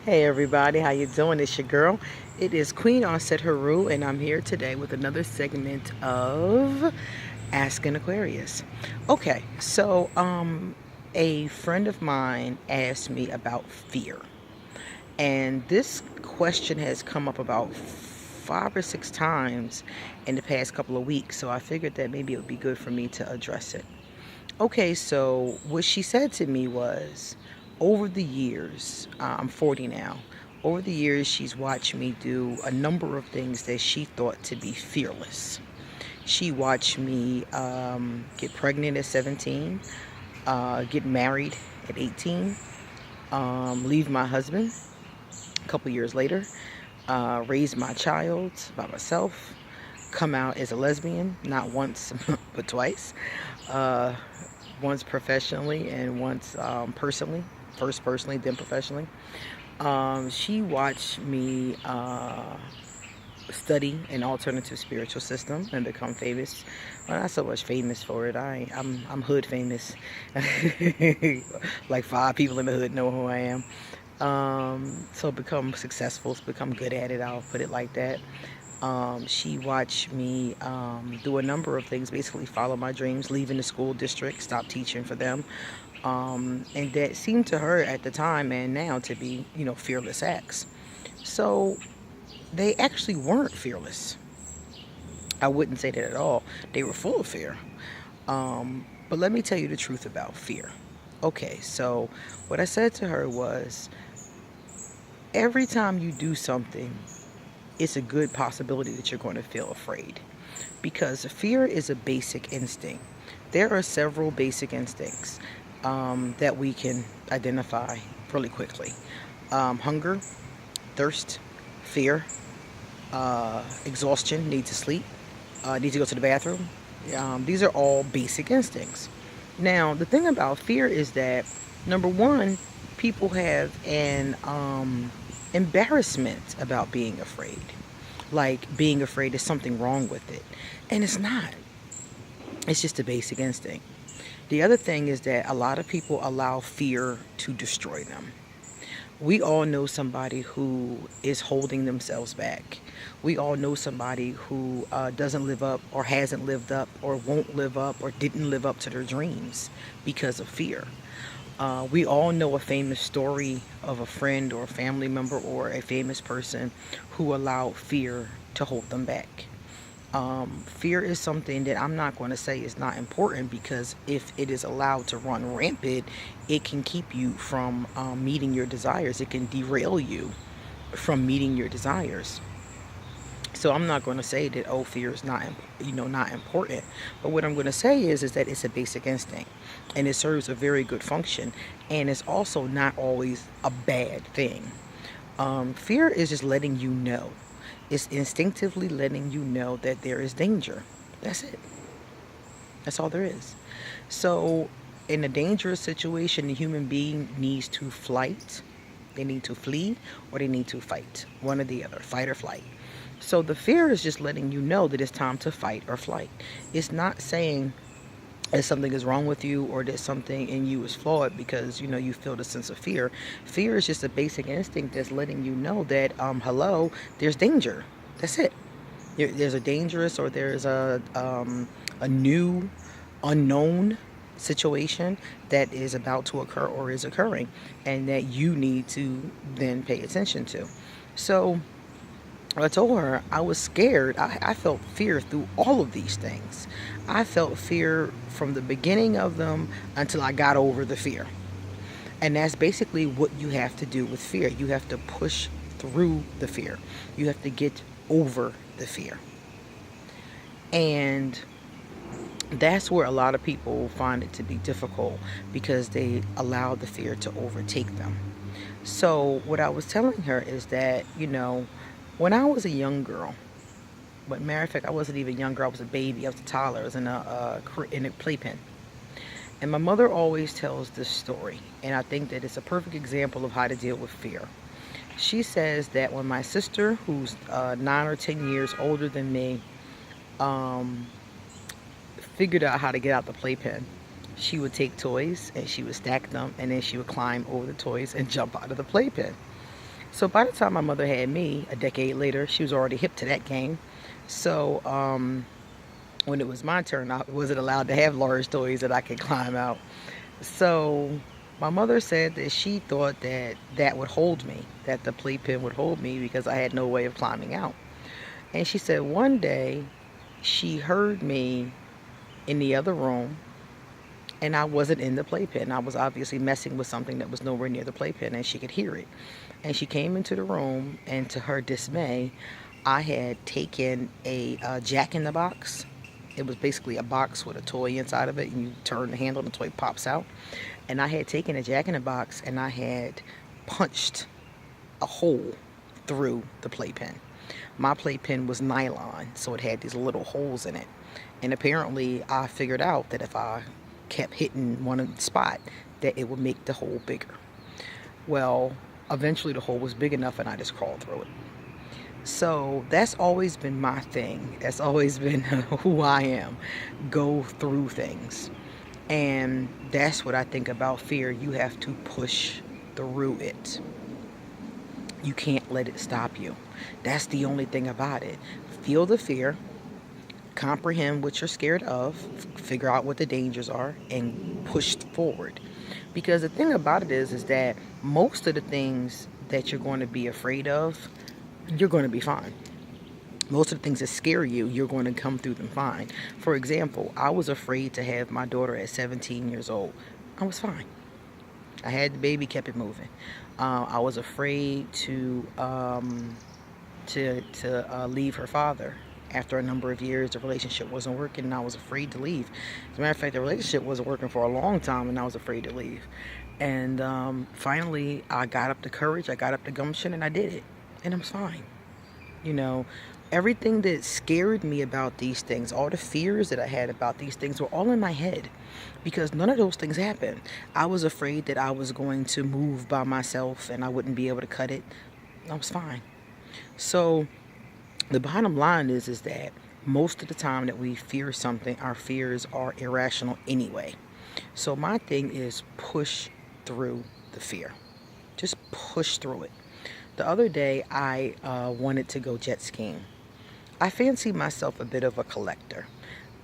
Hey everybody, how you doing? It's your girl. It is Queen Onset Haru, and I'm here today with another segment of Asking Aquarius. Okay, a friend of mine asked me about fear, and this question has come up about 5 or 6 times in the past couple of weeks. So I figured that maybe it would be good for me to address it. Okay, so what she said to me was, over the years, I'm 40 now. Over the years, she's watched me do a number of things that she thought to be fearless. She watched me get pregnant at 17, get married at 18, leave my husband a couple years later, raise my child by myself, come out as a lesbian, not once, but twice. Uh, Once professionally and once personally. First personally, then professionally. She watched me study an alternative spiritual system and become famous. Well, not so much famous for it. I'm hood famous. Like 5 people in the hood know who I am. So become successful, become good at it. I'll put it like that. She watched me do a number of things, basically follow my dreams, leaving the school district, stop teaching for them. And that seemed to her at the time and now to be, fearless acts. So they actually weren't fearless. I wouldn't say that at all. They were full of fear. But let me tell you the truth about fear. Okay, so what I said to her was, every time you do something, it's a good possibility that you're going to feel afraid, because fear is a basic instinct. There are several basic instincts that we can identify really quickly: hunger, thirst, fear, exhaustion, need to sleep, need to go to the bathroom. These are all basic instincts. Now, the thing about fear is that, number one, people have an embarrassment about being afraid. Like being afraid is something wrong with it. And it's not. It's just a basic instinct. The other thing is that a lot of people allow fear to destroy them. We all know somebody who is holding themselves back. We all know somebody who doesn't live up, or hasn't lived up, or won't live up, or didn't live up to their dreams because of fear. We all know a famous story of a friend or a family member or a famous person who allowed fear to hold them back. Fear is something that I'm not going to say is not important, because if it is allowed to run rampant, it can keep you from meeting your desires. It can derail you from meeting your desires. So I'm not going to say that, oh, fear is not important. But what I'm going to say is that it's a basic instinct, and it serves a very good function, and it's also not always a bad thing. Fear is just letting you know. It's instinctively letting you know that there is danger. That's it. That's all there is. So in a dangerous situation, the human being needs to flight. They need to flee, or they need to fight. One or the other, fight or flight. So the fear is just letting you know that it's time to fight or flight. It's not saying that something is wrong with you, or that something in you is flawed because you feel the sense of fear. Fear is just a basic instinct that's letting you know that hello, there's danger. That's it. There's a dangerous, or there's a new, unknown situation that is about to occur or is occurring, and that you need to then pay attention to. So I told her I was scared. I felt fear through all of these things. I felt fear from the beginning of them until I got over the fear. And that's basically what you have to do with fear. You have to push through the fear. You have to get over the fear. And that's where a lot of people find it to be difficult, because they allow the fear to overtake them. So what I was telling her is that, when I was a young girl, but matter of fact, I wasn't even younger. I was a baby. I was a toddler. I was in a playpen. And my mother always tells this story, and I think that it's a perfect example of how to deal with fear. She says that when my sister, who's 9 or 10 years older than me, figured out how to get out the playpen, she would take toys and she would stack them, and then she would climb over the toys and jump out of the playpen. So by the time my mother had me, a decade later, she was already hip to that game. So when it was my turn, I wasn't allowed to have large toys that I could climb out. So my mother said that she thought that that would hold me, that the playpen would hold me because I had no way of climbing out. And she said one day she heard me in the other room, and I wasn't in the playpen. I was obviously messing with something that was nowhere near the playpen, and she could hear it. And she came into the room, and to her dismay, I had taken a Jack in the Box. It was basically a box with a toy inside of it, and you turn the handle and the toy pops out. And I had taken a Jack in the Box, and I had punched a hole through the playpen. My playpen was nylon, so it had these little holes in it. And apparently I figured out that if I kept hitting one spot, that it would make the hole bigger. Well, eventually the hole was big enough and I just crawled through it. So that's always been my thing. That's always been who I am. Go through things. And that's what I think about fear. You have to push through it. You can't let it stop you. That's the only thing about it. Feel the fear, comprehend what you're scared of, figure out what the dangers are, and push forward. Because the thing about it is that most of the things that you're going to be afraid of, you're going to be fine. Most of the things that scare you, you're going to come through them fine. For example, I was afraid to have my daughter at 17 years old. I was fine. I had the baby, kept it moving. I was afraid to leave her father. After a number of years, the relationship wasn't working, and I was afraid to leave. As a matter of fact, the relationship wasn't working for a long time, and I was afraid to leave. And finally, I got up the courage, I got up the gumption, and I did it. And I was fine. You know, everything that scared me about these things, all the fears that I had about these things were all in my head, because none of those things happened. I was afraid that I was going to move by myself and I wouldn't be able to cut it. I was fine. So the bottom line is that most of the time that we fear something, our fears are irrational anyway. So my thing is push through the fear. Just push through it. The other day I wanted to go jet skiing. I fancy myself a bit of a collector.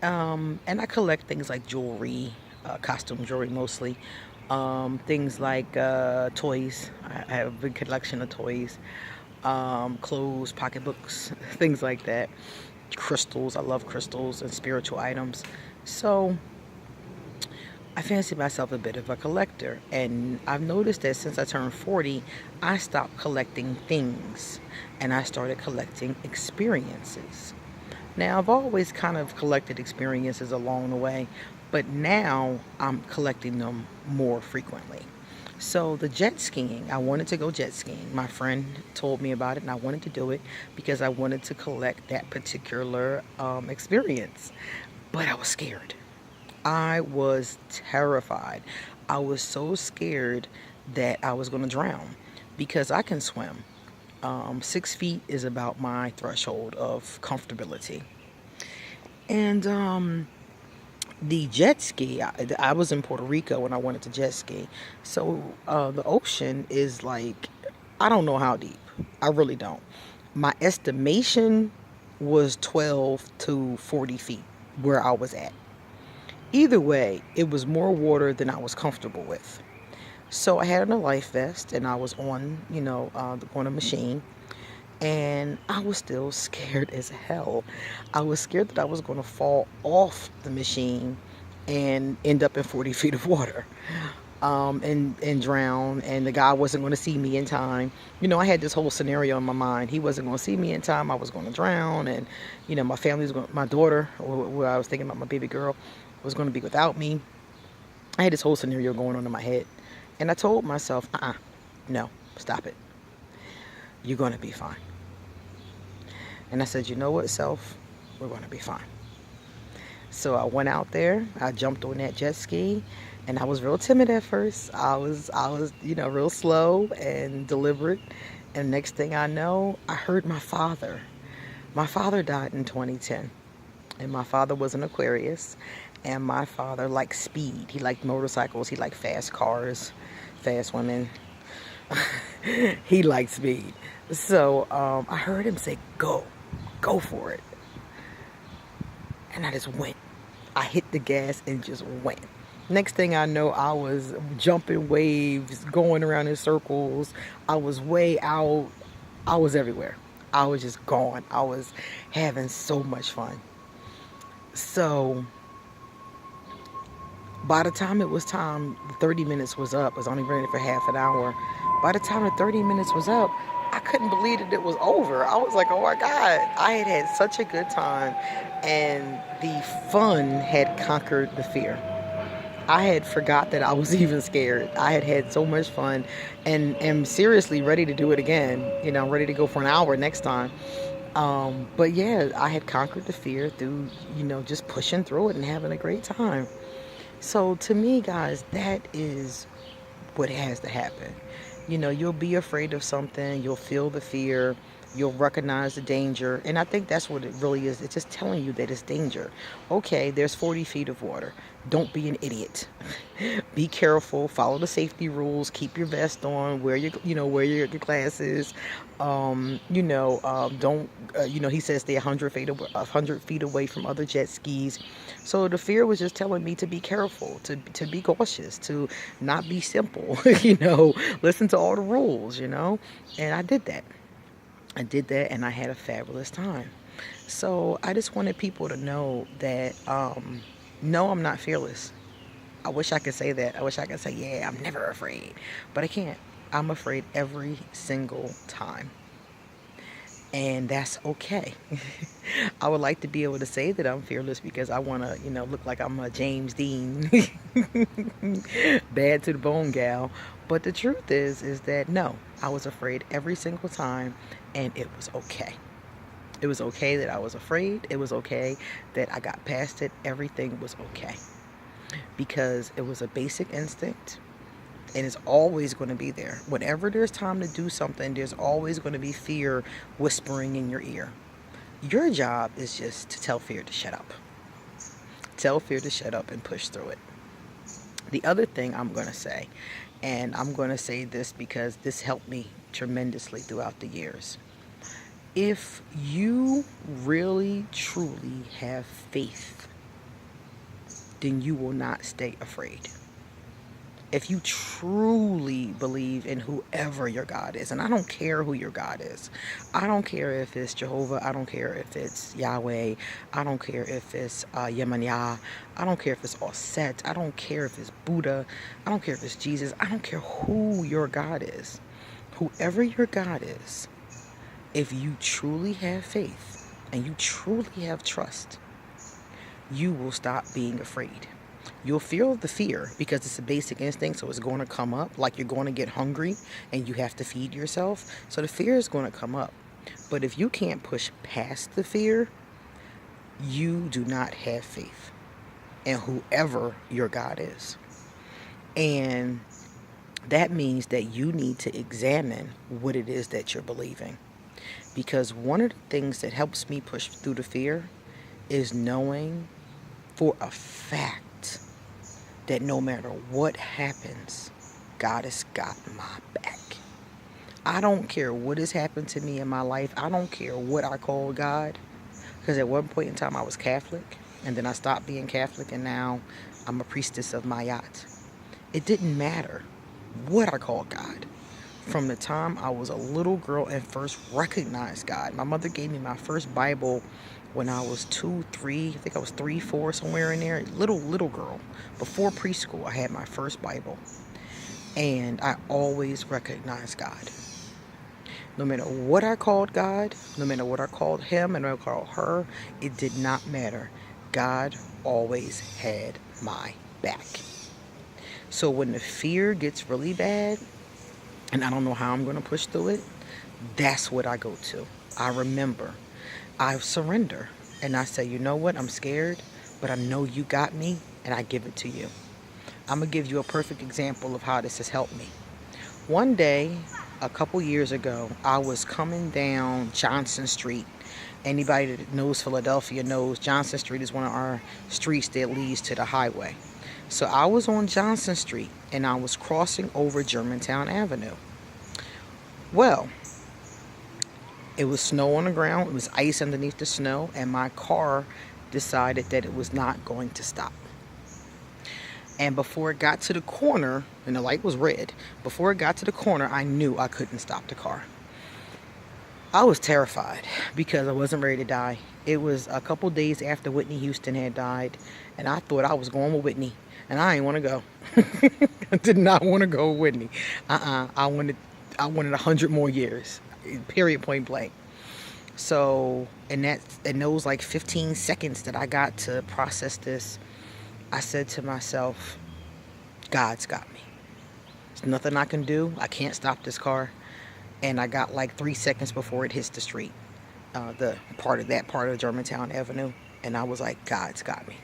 And I collect things like jewelry, costume jewelry mostly. Things like toys. I have a big collection of toys. Clothes, pocketbooks, things like that. Crystals. I love crystals and spiritual items. So I fancy myself a bit of a collector, and I've noticed that since I turned 40, I stopped collecting things and I started collecting experiences. Now, I've always kind of collected experiences along the way, but now I'm collecting them more frequently. So the jet skiing, I wanted to go jet skiing. My friend told me about it, and I wanted to do it because I wanted to collect that particular experience, but I was scared. I was terrified. I was so scared that I was going to drown because I can swim. 6 feet is about my threshold of comfortability. And the jet ski, I was in Puerto Rico when I wanted to jet ski. So the ocean is like, I don't know how deep. I really don't. My estimation was 12 to 40 feet where I was at. Either way, it was more water than I was comfortable with. So I had on a life vest, and I was on, on a machine, and I was still scared as hell. I was scared that I was going to fall off the machine and end up in 40 feet of water, and drown, and the guy wasn't going to see me in time. I had this whole scenario in my mind. He wasn't going to see me in time. I was going to drown, and, my family was going, my daughter, or I was thinking about my baby girl, was going to be without me. I had this whole scenario going on in my head, and I told myself, no, stop it. You're going to be fine. And I said, you know what, self, we're going to be fine. So I went out there, I jumped on that jet ski, and I was real timid at first. I was, real slow and deliberate. And next thing I know, I heard my father. My father died in 2010. And my father was an Aquarius. And my father liked speed. He liked motorcycles. He liked fast cars, fast women. He likes speed. So I heard him say, go for it. And I just went. I hit the gas and just went. Next thing I know, I was jumping waves, going around in circles. I was way out. I was everywhere. I was just gone. I was having so much fun. So by the time it was time, 30 minutes was up. I was only running for half an hour. By the time the 30 minutes was up, I couldn't believe that it was over. I was like, oh my God, I had had such a good time. And the fun had conquered the fear. I had forgot that I was even scared. I had had so much fun and am seriously ready to do it again. You know, ready to go for an hour next time. But yeah, I had conquered the fear through, just pushing through it and having a great time. So to me, guys, that is what has to happen. You'll be afraid of something, you'll feel the fear, you'll recognize the danger. And I think that's what it really is. It's just telling you that it's danger. Okay, there's 40 feet of water. Don't be an idiot. Be careful, follow the safety rules, keep your vest on, wear your glasses. Don't, he says stay 100 feet away from other jet skis. So the fear was just telling me to be careful, to be cautious, to not be simple, listen to all the rules, and I did that. And I had a fabulous time. So I just wanted people to know that, no, I'm not fearless. I wish I could say that. I wish I could say, yeah, I'm never afraid. But I can't. I'm afraid every single time. And that's okay. I would like to be able to say that I'm fearless because I want to, look like I'm a James Dean. Bad to the bone gal. But the truth is that no, I was afraid every single time, and it was okay. It was okay that I was afraid. It was okay that I got past it. Everything was okay. Because it was a basic instinct. And it's always going to be there. Whenever there's time to do something, there's always going to be fear whispering in your ear. Your job is just to tell fear to shut up. Tell fear to shut up and push through it. The other thing I'm going to say, and I'm going to say this because this helped me tremendously throughout the years. If you really, truly have faith, then you will not stay afraid. If you truly believe in whoever your God is, and I don't care who your God is. I don't care if it's Jehovah. I don't care if it's Yahweh. I don't care if it's Yemanya. I don't care if it's Osset. I don't care if it's Buddha. I don't care if it's Jesus. I don't care who your God is. Whoever your God is, if you truly have faith and you truly have trust, you will stop being afraid. You'll feel the fear because it's a basic instinct, so it's going to come up like you're going to get hungry and you have to feed yourself. So the fear is going to come up. But if you can't push past the fear, you do not have faith in whoever your God is. And that means that you need to examine what it is that you're believing. Because one of the things that helps me push through the fear is knowing for a fact that no matter what happens, God has got my back. I don't care what has happened to me in my life. I don't care what I call God. Because at one point in time I was Catholic, and then I stopped being Catholic, and now I'm a priestess of Mayat. It didn't matter what I called God. From the time I was a little girl and first recognized God. My mother gave me my first Bible when I was 2, 3, I think I was 3, 4, somewhere in there. Little girl. Before preschool, I had my first Bible. And I always recognized God. No matter what I called God, no matter what I called him and what I called her, it did not matter. God always had my back. So when the fear gets really bad, and I don't know how I'm going to push through it, that's what I go to. I remember. I surrender. And I say, you know what? I'm scared, but I know you got me, and I give it to you. I'm going to give you a perfect example of how this has helped me. One day, a couple years ago, I was coming down Johnson Street. Anybody that knows Philadelphia knows Johnson Street is one of our streets that leads to the highway. So I was on Johnson Street, and I was crossing over Germantown Avenue. Well, it was snow on the ground, it was ice underneath the snow, and my car decided that it was not going to stop. And before it got to the corner, and the light was red, before it got to the corner, I knew I couldn't stop the car. I was terrified because I wasn't ready to die. It was a couple days after Whitney Houston had died, and I thought I was going with Whitney, and I didn't want to go. I did not want to go with Whitney. I wanted 100 more years. Period, point blank. So, in those like 15 seconds that I got to process this, I said to myself, God's got me. There's nothing I can do. I can't stop this car. And I got like 3 seconds before it hits the street, the part of Germantown Avenue. And I was like, God's got me.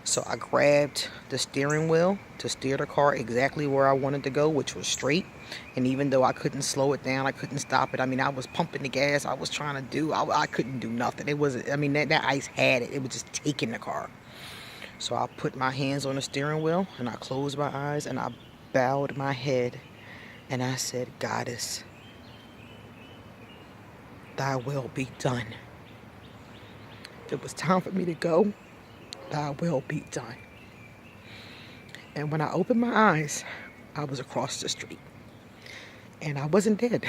So I grabbed the steering wheel to steer the car exactly where I wanted to go, which was straight. And even though I couldn't slow it down, I couldn't stop it. I mean, I was pumping the gas. I was trying to do, I couldn't do nothing. It was, I mean, that ice had it. It was just taking the car. So I put my hands on the steering wheel and I closed my eyes and I bowed my head and I said, Goddess, thy will be done. If it was time for me to go, thy will be done. And when I opened my eyes, I was across the street. And I wasn't dead.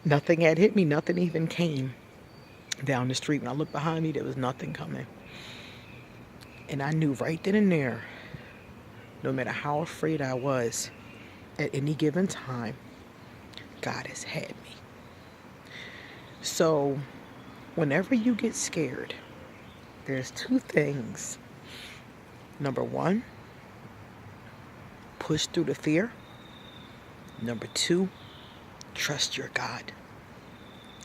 Nothing had hit me. Nothing even came down the street. When I looked behind me, there was nothing coming. And I knew right then and there, no matter how afraid I was, at any given time, God has had me. So, whenever you get scared, there's two things. Number one, push through the fear. Number two, trust your God.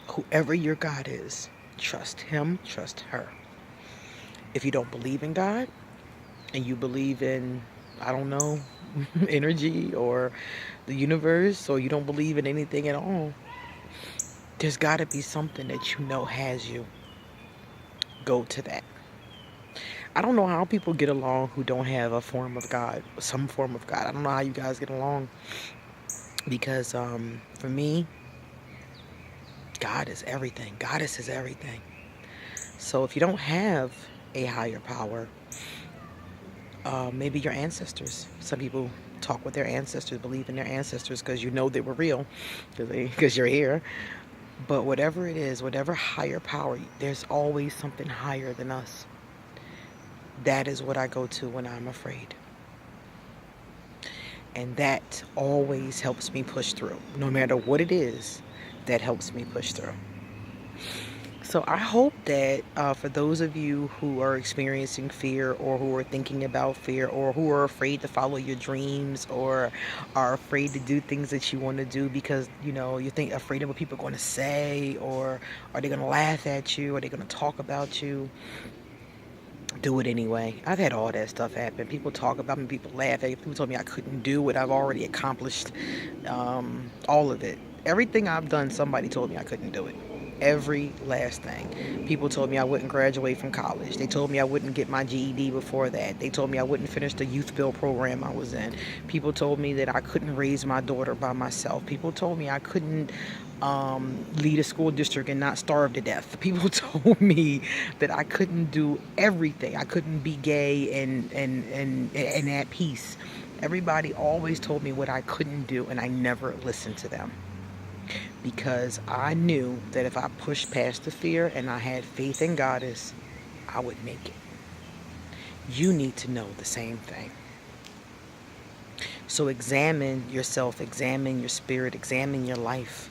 Whoever your God is, trust him, trust her. If you don't believe in God, and you believe in, I don't know, energy or the universe, or you don't believe in anything at all, there's got to be something that you know has you. Go to that. I don't know how people get along who don't have a form of God, some form of God. I don't know how you guys get along. Because for me, God is everything. Goddess is everything. So if you don't have a higher power, maybe your ancestors. Some people talk with their ancestors, believe in their ancestors because you know they were real, because you're here. But whatever it is, whatever higher power, there's always something higher than us. That is what I go to when I'm afraid. And that always helps me push through. No matter what it is, that helps me push through. So I hope that for those of you who are experiencing fear, or who are thinking about fear, or who are afraid to follow your dreams, or are afraid to do things that you want to do because, you know, you think afraid of what people are going to say, or are they going to laugh at you, are they going to talk about you, do it anyway. I've had all that stuff happen. People talk about me, people laugh at me, people told me I couldn't do what I've already accomplished. All of it. Everything I've done, somebody told me I couldn't do it. Every last thing. People told me I wouldn't graduate from college. They told me I wouldn't get my GED before that. They told me I wouldn't finish the youth build program I was in. People told me that I couldn't raise my daughter by myself. People told me I couldn't lead a school district and not starve to death. People told me that I couldn't do everything. I couldn't be gay and at peace. Everybody always told me what I couldn't do, and I never listened to them. Because I knew that if I pushed past the fear and I had faith in Goddess, I would make it. You need to know the same thing. So examine yourself, examine your spirit, examine your life,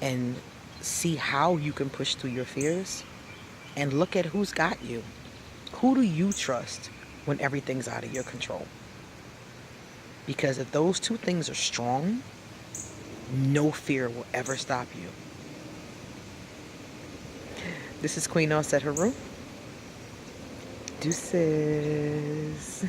and see how you can push through your fears, and look at who's got you. Who do you trust when everything's out of your control? Because if those two things are strong, no fear will ever stop you. This is Queen Us at her room. Deuces.